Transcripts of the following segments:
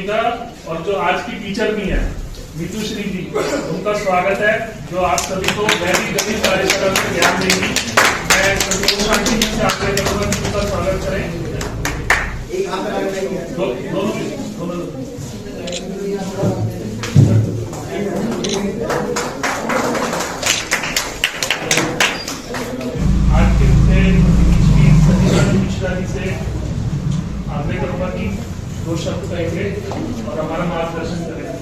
मोनिका और जो आज की टीचर भी हैं मितुश्री जी, उनका स्वागत है, जो आप सभी को वैदिक गणित कार्यक्रम में ज्ञान देंगी। मैं संतोष आंटी जी से आग्रह करूंगा कि उनका स्वागत करें। दोनों आज के मिश्रा जी से आग्रह करूंगा कि 2 शब्द कहेंगे और हमारा मार्गदर्शन करेंगे।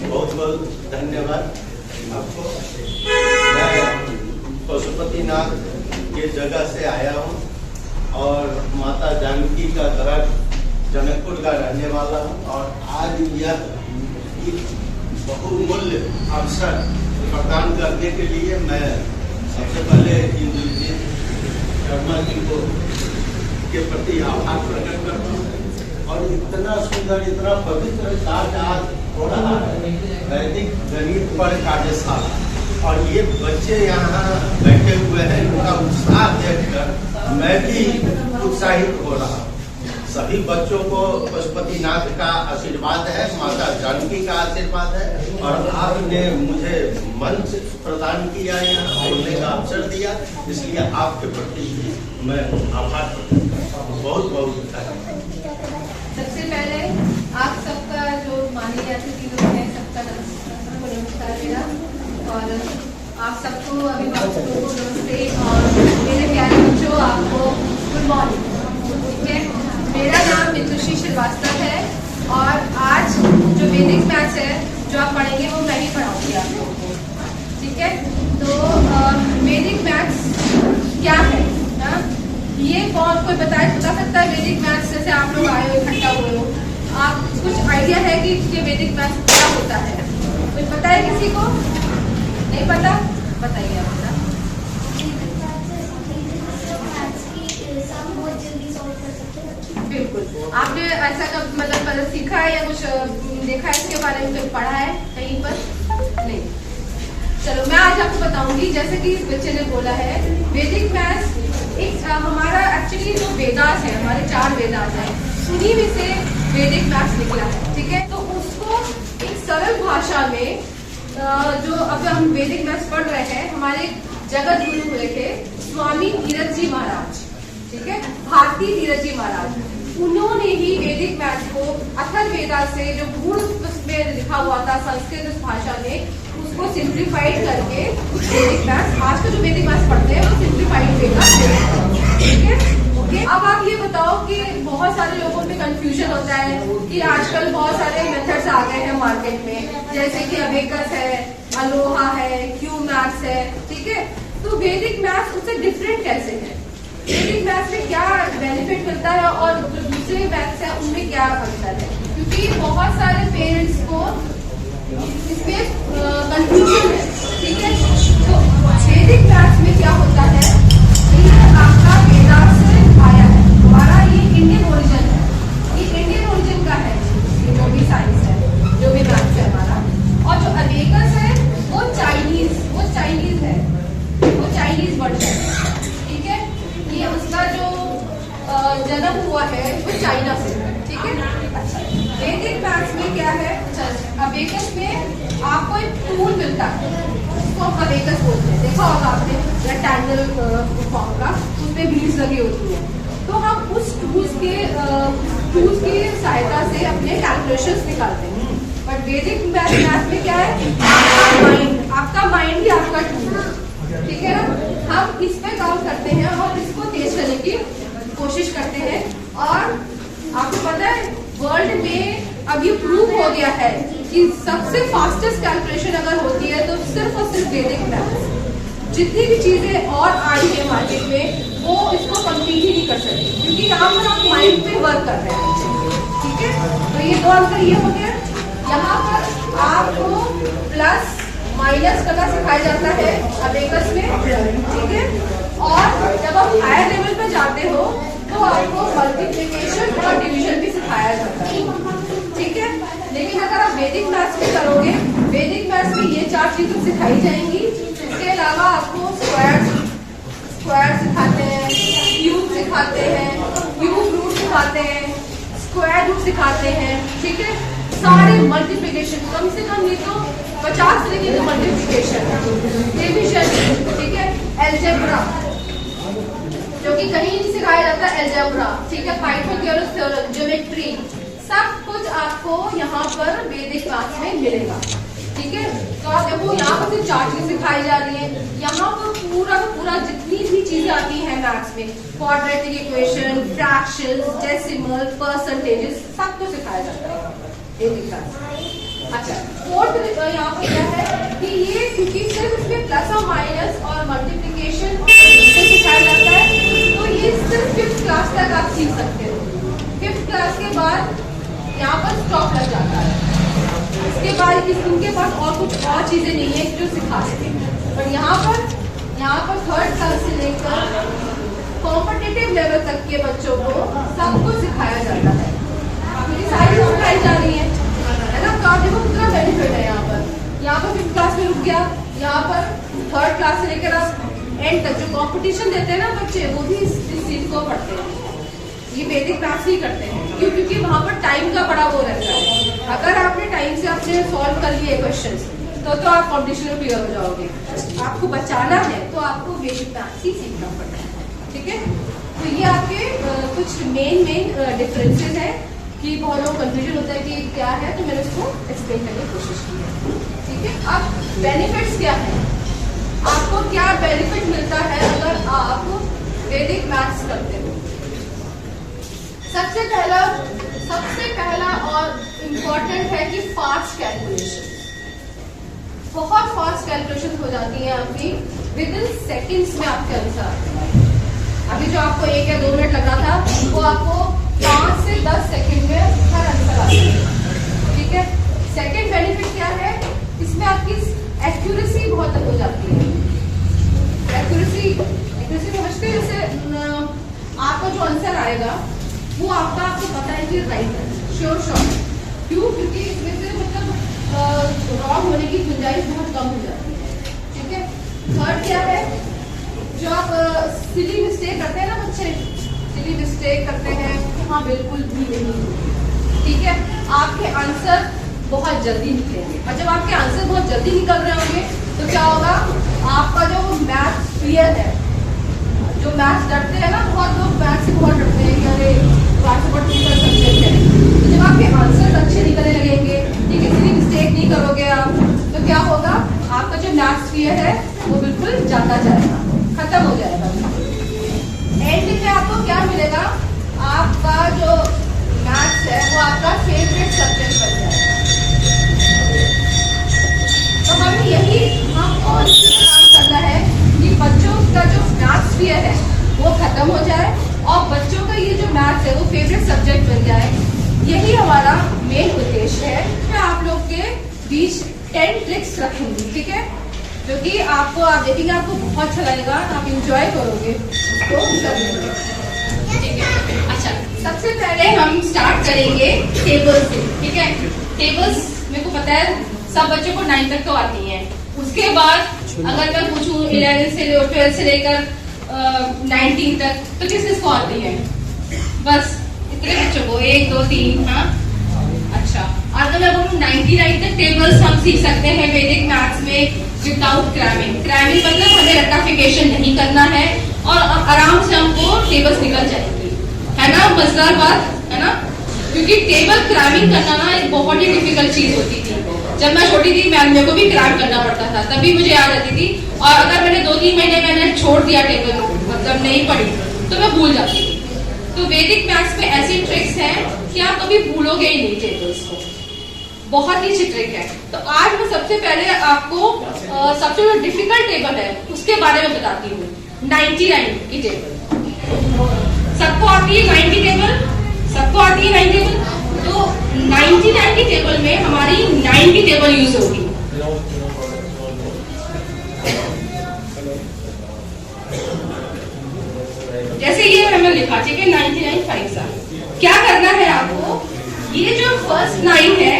बहुत बहुत धन्यवाद आपको। मैं पशुपतिनाथ के जगह से आया हूँ और माता जानकी का घर जनकपुर का रहने वाला हूँ और आज यह बहुमूल्य अवसर प्रदान करने के लिए मैं सबसे पहले इंद्रजीत शर्मा जी को के प्रति आभार प्रकट करता हूँ। और इतना सुंदर, इतना पवित्र कार्य आज हो रहा है, वैदिक गणित पर कार्यशाला, और ये बच्चे यहाँ बैठे हुए हैं, उनका उत्साह देखकर मैं भी उत्साहित हो रहा हूँ। सभी बच्चों को पशुपतिनाथ का आशीर्वाद है, माता जानकी का आशीर्वाद है, और आपने मुझे मंच प्रदान किया, यहाँ बोलने का अवसर दिया, इसलिए आपके प्रति मैं आभार प्रकट करता हूँ। बहुत बहुत धन्यवाद। सबसे पहले आप सबका जो मानी जाती लोग हैं, सबका नमस्कार मेरा, और आप सबको अभिभावकों को नमस्ते, और मेरे प्यारे बच्चों आपको गुड मॉर्निंग। ठीक है, मेरा नाम मितुश्री श्रीवास्तव है और आज जो वैदिक मैथ्स है जो आप पढ़ेंगे वो मैं ही पढ़ाऊंगी आप लोगों को। ठीक है, तो वैदिक मैथ्स क्या है ना? ये कौन कोई बता सकता है वैदिक मैथ्स? जैसे आप लोग आए हो, इकट्ठा हुए हो, आप कुछ आइडिया है कि वैदिक मैथ्स क्या होता है? कुछ पता है किसी को? नहीं पता? बताइए आप। बिल्कुल, आपने ऐसा कब मतलब सीखा है या कुछ देखा है इसके बारे में, कुछ पढ़ा है कहीं पर? नहीं। चलो मैं आज आपको बताऊंगी, जैसे कि इस बच्चे ने बोला है वैदिक मैथ्स एक हमारा एक्चुअली जो वेदास है, हमारे 4 वेदास हैं, उन्हीं में से वैदिक मैथ्स निकला है। ठीक है, तो उसको एक सरल भाषा में जो अब हम वैदिक मैथ्स पढ़ रहे हैं, हमारे जगत गुरु हुए थे स्वामी धीरज जी महाराज। ठीक है, भारती धीरज जी महाराज, उन्होंने ही वैदिक मैथ्स को अथर्ववेदा से जो पूर्व में लिखा हुआ था संस्कृत भाषा में, उसको सिंप्लीफाइड करके वैदिक मैथ्स, आज का जो वैदिक मैथ्स पढ़ते हैं वो सिंप्लीफाइड वे का। ठीक है, ओके। अब आप ये बताओ कि बहुत सारे लोगों में कंफ्यूजन होता है कि आजकल बहुत सारे मेथड्स आ गए हैं मार्केट में, जैसे कि अबेकस है, अलोहा है, क्यू मैथ्स है। ठीक है, तो वैदिक मैथ्स उससे डिफरेंट कैसे है? वैदिक मैथ्स में क्या बेनिफिट मिलता है और जो दूसरे मैथ्स है उनमें क्या अंतर है? क्योंकि बहुत सारे पेरेंट्स को इसमें कंफ्यूजन है। ठीक है, तो वैदिक मैथ्स में क्या होता है, ये आपका वेदास से आया है, हमारा ये इंडियन ओरिजिन है, ये इंडियन ओरिजिन का है, ये जो भी साइंस है, जो भी मैथ्स है हमारा। और जो अबेकस है वो चाइनीज है, वो चाइनीज वर्ड है। ठीक है, ये उसका जो जन्म हुआ है वो चाइना से। ठीक है, अच्छा, वैदिक मैथ्स में क्या है, अबेकस में आपको एक टूल मिलता है, उसको हम अबेकस बोलते हैं, देखा होगा आपने, रेक्टेंगल फॉर्म का, उसमें व्हील्स लगी होती है। तो हम उस टूल्स की सहायता से अपने कैलकुलेशंस निकालते हैं। बट वैदिक मैथ्स में क्या है, आपका माइंड ही आपका टूल है। ठीक है ना, हम इस पे काम करते हैं और इसको तेज करने की कोशिश करते हैं। और आपको पता है वर्ल्ड में अब ये प्रूव हो गया है कि सबसे फास्टेस्ट कैलकुलेशन अगर होती है तो सिर्फ और सिर्फ वैदिक मैथ्स। जितनी भी चीजें और आई है मार्केट में वो इसको कंप्लीट ही नहीं कर सकती, क्योंकि यहाँ पर आप माइंड पे वर्क कर रहे हैं। ठीक है, तो ये 2 अंतर ये हो गया। यहाँ पर आपको प्लस माइनस करना सिखाया जाता है अबेकस में। ठीक है, और जब आप हायर लेवल पे जाते हो तो आपको मल्टीप्लिकेशन और डिवीजन भी सिखाया जाता है। ठीक है, लेकिन अगर आप वैदिक मैथ्स में करोगे, वैदिक मैथ्स में ये 4 चीजें सिखाई जाएंगी। इसके अलावा आपको स्क्वायर सिखाते हैं, क्यूब सिखाते हैं, क्यूब रूट सिखाते हैं, स्क्वायर रूट सिखाते हैं, ठीक है, सारे मल्टीप्लिकेशन, कम से कम नहीं तो 50 तरीके के मल्टीप्लिकेशन, डिवीजन, ठीक है, अलजेब्रा, जो कि कहीं नहीं सिखाया जाता अलजेब्रा, ठीक है, पाइथागोरस थ्योरम, ज्योमेट्री, सब कुछ आपको यहाँ पर वैदिक मैथ्स में मिलेगा, ठीक है। तो आप देखो यहाँ पर सिर्फ 4 चीजें सिखाई जा रही है, यहाँ पर पूरा का पूरा जितनी भी चीजें आती हैं मैथ्स में, quadratic equation, fractions, decimal, percentages, सब कुछ सिखाया जाता है वैदिक मैथ्स। अच्छा, फोर्थ यहाँ पर क्या है कि ये क्योंकि सिर्फ इसमें प्लस और माइनस और मल्टीप्लिकेशन और डिवीजन सिखाया जाता है, तो ये सिर्फ 5th क्लास तक आप सीख सकते हो। 5th क्लास के बाद यहाँ पर स्टॉप लग जाता है, इसके बाद इनके पास और कुछ और चीजें नहीं है जो सिखा सके, पर यहाँ पर 3rd क्लास से लेकर कॉम्पिटिटिव लेवल तक के बच्चों को सब कुछ सिखाया जाता है, क्योंकि सारी सिखाई जा रही है ना। तो आप देखो कितना बेनिफिट है यहाँ पर 5th क्लास में रुक गया, यहाँ पर 3rd क्लास से लेकर आप एंड तक जो कंपटीशन देते हैं ना बच्चे, वो भी इस चीज को पढ़ते हैं, ये वैदिक मैथ्स ही करते हैं। क्यों? क्योंकि वहाँ पर टाइम का बड़ा वो रहता है, अगर आपने टाइम से आपने सॉल्व कर लिए क्वेश्चंस तो आप कॉम्पिटिशन में क्लियर हो जाओगे। आपको बचाना है तो आपको वैदिक मैथ्स ही सीखना पड़ता है, ठीक है। तो ये आपके कुछ मेन डिफरेंसेस है कि बहुत लोग कंफ्यूजन होता है कि क्या है, तो मैंने उसको एक्सप्लेन करने की कोशिश की है, ठीक है। अब बेनिफिट्स क्या है, आपको क्या बेनिफिट मिलता है अगर आप वैदिक मैथ्स करते हो। सबसे पहला और इम्पोर्टेंट है कि फास्ट कैलकुलेशन, बहुत फास्ट कैलकुलेशन हो जाती है आपकी, विद इन सेकेंड्स में आपके आंसर आते हैं। अभी जो आपको 1 या 2 मिनट लगा था, वो आपको 5 से 10 सेकेंड में हर आंसर आते हैं, ठीक है। सेकेंड बेनिफिट क्या है, इसमें आपकी एक्यूरेसी बहुत हो जाती है। एक्यूरेसी समझते हैं, जैसे आपका जो आंसर आएगा वो आपको पता है कि राइट है, श्योर। क्यों? क्योंकि इसमें से मतलब रॉन्ग होने की गुंजाइश बहुत कम हो जाती है, ठीक है। 3rd क्या है, जो आप सिली मिस्टेक करते हैं ना बच्चे, सिली मिस्टेक करते हैं, हाँ बिल्कुल भी नहीं, ठीक है। आपके आंसर बहुत जल्दी निकलेंगे, और जब आपके आंसर बहुत जल्दी निकल रहे होंगे तो क्या होगा, आपका जो मैथ फियर है, जो मैथ्स डरते हैं ना, बहुत लोग मैथ्स से बहुत डरते हैं कि अरे सब्जेक्ट है, तो जब आपके आंसर अच्छे निकलने लगेंगे, ठीक है, किसी मिस्टेक नहीं करोगे आप, तो क्या होगा, आपका जो मैथ्स फियर है वो बिल्कुल जाता जाएगा, खत्म हो जाएगा। एंड में आपको क्या मिलेगा, आपका जो मैथ्स है वो आपका फेवरेट सब्जेक्ट बन जाएगा। तो हमें यही हमको काम करना है कि बच्चों का जो मैथ्स फियर है वो खत्म हो जाए और बच्चों का ये जो मैथ्स है वो फेवरेट सब्जेक्ट बन जाए। यही हमारा मेन उद्देश्य है। मैं आप लोग के बीच 10 ट्रिक्स रखूंगी, ठीक है, जो कि आपको आप देखेंगे आपको बहुत अच्छा लगेगा, आप इंजॉय करोगे तो ठीक है। अच्छा, सबसे पहले हम स्टार्ट करेंगे टेबल्स से, ठीक है। टेबल्स मेरे को पता है सब बच्चों को 9 तक तो आती है, उसके बाद अगर मैं पूछूं 11 से 12 से लेकर 19 तक तो किस किस को आती है, बस इतने बच्चों को, 1 2 3, हाँ। अच्छा, अगर मैं बोलूं 99 तक टेबल्स हम सीख सकते हैं वैदिक मैथ्स में विदाउट क्रैमिंग। क्रैमिंग मतलब हमें रेक्टिफिकेशन नहीं करना है और आराम से हमको टेबल्स निकल जाएंगी, है ना, मजेदार बात है ना। क्योंकि टेबल क्रैमिंग करना ना एक बहुत ही डिफिकल्ट चीज होती थी। जब मैं छोटी थी मेरे को भी क्रैम करना पड़ता था, तभी मुझे याद रहती थी, और अगर मैंने 2-3 महीने मैंने छोड़ दिया टेबल, मतलब नहीं पढ़ी, तो मैं भूल जाती थी। तो वैदिक मैथ्स में ऐसी ट्रिक्स हैं कि आप कभी भूलोगे ही नहीं टेबल्स को, बहुत ही अच्छी ट्रिक है। तो आज मैं सबसे पहले आपको सबसे जो डिफिकल्ट टेबल है उसके बारे में बताती हूँ, 99 की टेबल। सबको आती है 90 टेबल, सबको आती है 90 टेबल। तो 99 की टेबल में हमारी 90 टेबल यूज होगी। जैसे ये हमने लिखा, ठीक है, 99 5 क्या करना है आपको, ये जो फर्स्ट 9 है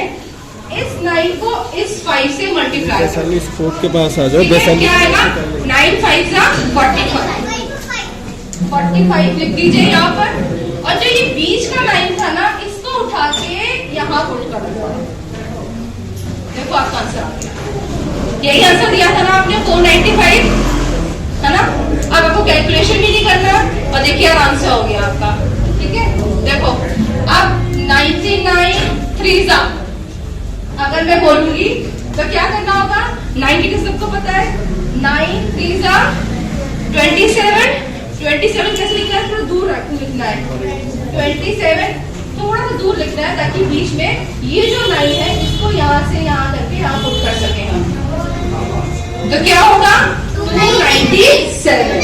इस 9 को इस 5 से मल्टीप्लाई करो। इस कोड के पास आ जाओ, क्या आएगा, 9 5 45 लिख दीजिए यहाँ पर, और जो ये बीच का लाइन था ना, इसको उठा के यहाँ पुट कर दो। देखो आपका आंसर आ गया। यही आंसर दिया था ना आपने 495, है ना। अब आपको कैलकुलेशन भी नहीं करना और देखिए यार आंसर हो गया आपका। ठीक है, देखो अब 99 3 अगर मैं बोलूंगी तो क्या करना होगा। 90 का सबको पता है, 9 3 27। 27 कैसे लिखना है, थोड़ा दूर लिखना है। 27 थोड़ा सा दूर लिखना है ताकि बीच में ये जो लाइन है इसको यहाँ से यहाँ करके यहाँ पुट कर सके हम। तो क्या होगा 297।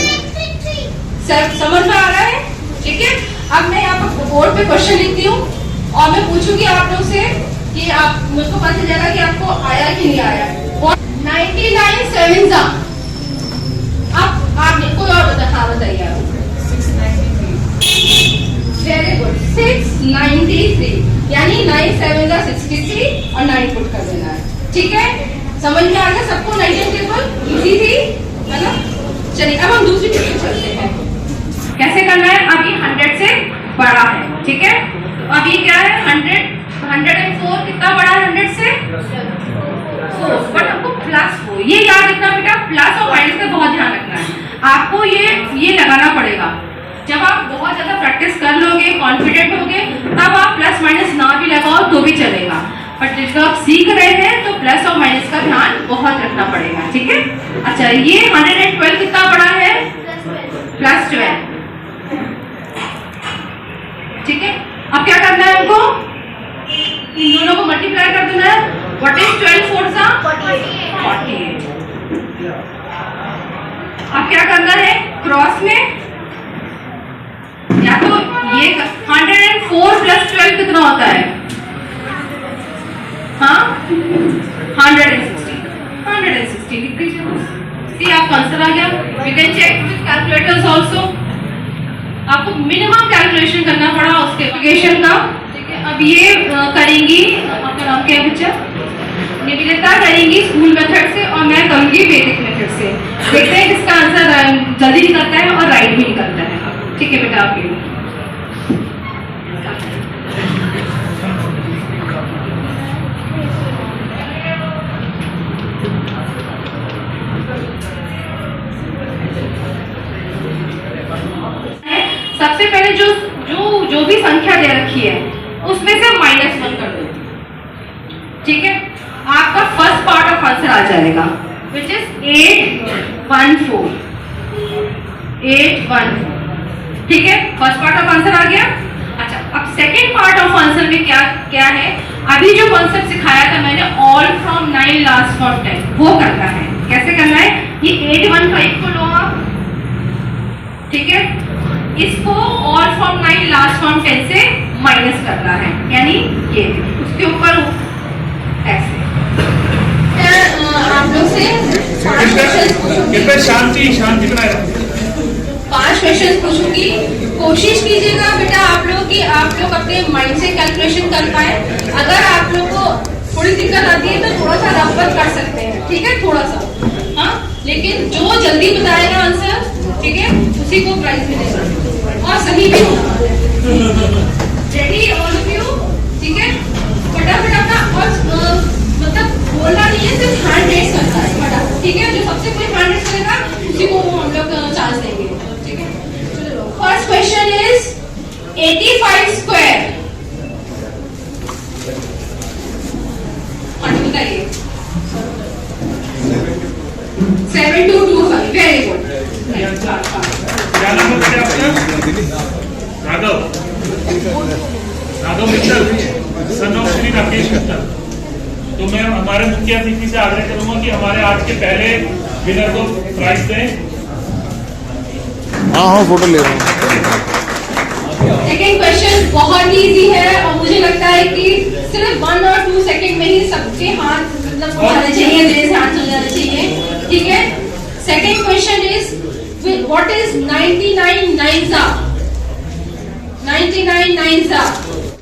समझ में आ रहा है? ठीक है, अब मैं यहाँ पर बोर्ड पे क्वेश्चन लिखती हूँ और मैं पूछूंगी आप लोग से कि आप मुझको पता चल जाएगा कि आपको आया कि नहीं आया। 99 7 अब आप कोई और बताइए आप। 693। वेरी गुड, 693 यानी 9 7 63 और 9 पुट कर देना है। ठीक है, समझ में आ गया सबको? 19 टेबल इजी थी, है ना। चलिए अब हम दूसरी क्वेश्चन चलते हैं। कैसे करना है, अब ये 100 से बड़ा है। ठीक है, तो अब ये क्या है 104 कितना बड़ा है 100 से? 4, बट आपको +4 ये याद रखना बेटा, प्लस और माइनस का बहुत ध्यान रखना है आपको। ये लगाना पड़ेगा। जब आप बहुत ज्यादा प्रैक्टिस कर लोगे, कॉन्फिडेंट होगे, तब आप प्लस माइनस ना भी लगाओ तो भी चलेगा। बट जब आप सीख रहे हैं तो प्लस और माइनस का ध्यान बहुत रखना पड़ेगा। ठीक है, अच्छा ये 112 कितना बड़ा है? +12। ठीक है, अब क्या करना है हमको, इन दोनों को मल्टीप्लाई कर देना है। What is 12 4 48। अब क्या करना है, क्रॉस में या तो ये 104 + 12 कितना होता है? हाँ 160 लिख दीजिए। सी आपका आंसर आ गया। You can check with calculators also. आपको मिनिमम कैलकुलेशन करना पड़ा उसके एप्लीकेशन का। ठीक है, अब ये करेंगी, आपका नाम क्या है बच्चा? निवेदिता करेंगी स्कूल मेथड से और मैं करूंगी वैदिक मेथड से। देखते हैं किसका आंसर जल्दी निकलता है और राइट भी निकलता है। ठीक है बेटा, आपके लिए सबसे पहले जो भी संख्या दे रखी है उसमें से -1 कर दो। ठीक है, आपका फर्स्ट पार्ट ऑफ आंसर आ जाएगा विच इज 814। ठीक है, फर्स्ट पार्ट ऑफ आंसर आ गया। अच्छा, अब सेकेंड पार्ट ऑफ आंसर में क्या है, अभी जो कॉन्सेप्ट सिखाया था मैंने, ऑल फ्रॉम 9 लास्ट फ्रॉम 10, वो करना है। कैसे करना है, ये 815 को लो आप। ठीक है, इसको ऑल फ्रॉम 9 लास्ट फ्रॉम 10 से माइनस करना है, यानी ये उसके ऊपर ऐसे। आप लोग से 5 क्वेश्चन पूछूंगी, कोशिश कीजिएगा बेटा आप लोग अपने माइंड से कैलकुलेशन कर पाए। अगर आप लोग को थोड़ी दिक्कत आती है तो थोड़ा सा रफ कर सकते हैं। ठीक है, थोड़ा सा, हाँ, लेकिन जो जल्दी बताएगा आंसर, ठीक है, उसी को प्राइज मिलेगा और सही भी होगा। Ready all of you? ठीक है, फटाफट अपना और मतलब बोलना नहीं है, सिर्फ हैंड रेस करना है फटाफट। ठीक है, जो सबसे कोई हैंड रेस करेगा उसी को हम लोग चांस देंगे। ठीक है, चलो फर्स्ट क्वेश्चन इज 85 स्क्वायर। बताइए 7225। Very good. क्या नाम है आपका? Raghav Mittal, son of Shri Rakesh Mittal. तो मैं हमारे मुख्य अतिथि से आग्रह करूंगा कि हमारे आज के पहले विनर को प्राइज दें। हाँ फोटो ले रहा हूँ। सेकेंड क्वेश्चन बहुत ही इजी है और मुझे लगता है कि सिर्फ 1 और 2 सेकंड में ही सबके हाथ मतलब उठाने चाहिए, रेज हाथ हो जाने चाहिए। ठीक है, second question is what is 99 9 99 9